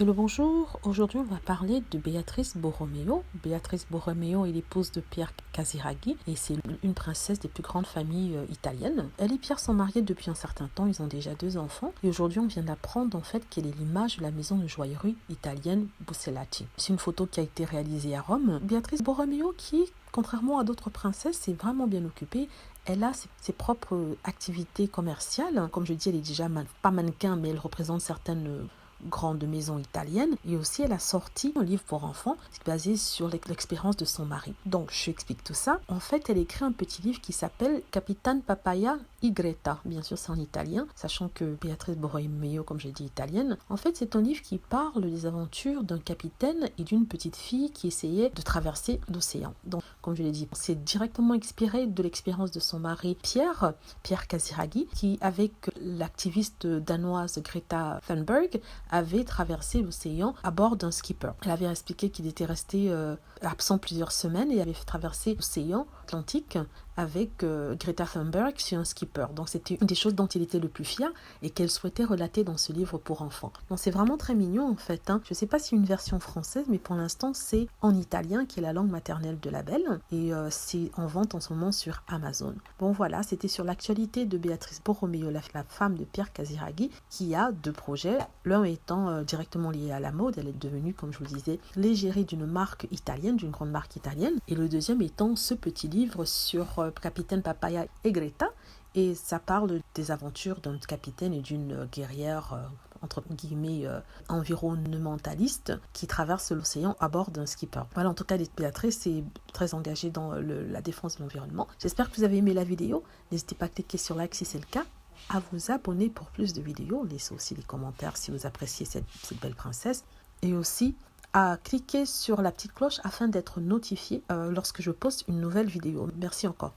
Hello, bonjour. Aujourd'hui, on va parler de Beatrice Borromeo. Beatrice Borromeo est l'épouse de Pierre Casiraghi et c'est une princesse des plus grandes familles italiennes. Elle et Pierre sont mariés depuis un certain temps, ils ont déjà 2 enfants et aujourd'hui, on vient d'apprendre en fait qu'elle est l'image de la maison de joaillerie italienne Buccellati. C'est une photo qui a été réalisée à Rome. Beatrice Borromeo qui, contrairement à d'autres princesses, s'est vraiment bien occupée. Elle a ses propres activités commerciales. Comme je dis, elle est déjà pas mannequin, mais elle représente certaines grande maison italienne, et aussi elle a sorti un livre pour enfants basé sur l'expérience de son mari. Donc je explique tout ça. En fait, elle écrit un petit livre qui s'appelle Capitan Papaya y Greta. Bien sûr, c'est en italien, sachant que Beatrice Borromeo, comme j'ai dit, italienne. En fait, c'est un livre qui parle des aventures d'un capitaine et d'une petite fille qui essayait de traverser l'océan. Donc, comme je l'ai dit, c'est directement inspiré de l'expérience de son mari Pierre Casiraghi, qui, avec l'activiste danoise Greta Thunberg, avait traversé l'océan à bord d'un skipper. Elle avait expliqué qu'il était resté absent plusieurs semaines et avait traversé l'océan Atlantique avec Greta Thunberg sur un skipper. Donc c'était une des choses dont il était le plus fier et qu'elle souhaitait relater dans ce livre pour enfants. Donc c'est vraiment très mignon en fait. Je ne sais pas si une version française, mais pour l'instant c'est en italien qui est la langue maternelle de la belle et c'est en vente en ce moment sur Amazon. Bon voilà, c'était sur l'actualité de Beatrice Borromeo, la femme de Pierre Casiraghi, qui a 2 projets. L'un étant directement lié à la mode, elle est devenue, comme je vous le disais, l'égérie d'une marque italienne, d'une grande marque italienne. Et le deuxième étant ce petit livre sur Capitaine Papaya et Greta. Et ça parle des aventures d'un capitaine et d'une guerrière entre guillemets environnementaliste qui traverse l'océan à bord d'un skipper. Voilà, en tout cas, Béatrice est très engagée dans la défense de l'environnement. J'espère que vous avez aimé la vidéo. N'hésitez pas à cliquer sur like si c'est le cas, à vous abonner pour plus de vidéos. Laissez aussi les commentaires si vous appréciez cette belle princesse. Et aussi à cliquer sur la petite cloche afin d'être notifié lorsque je poste une nouvelle vidéo. Merci encore.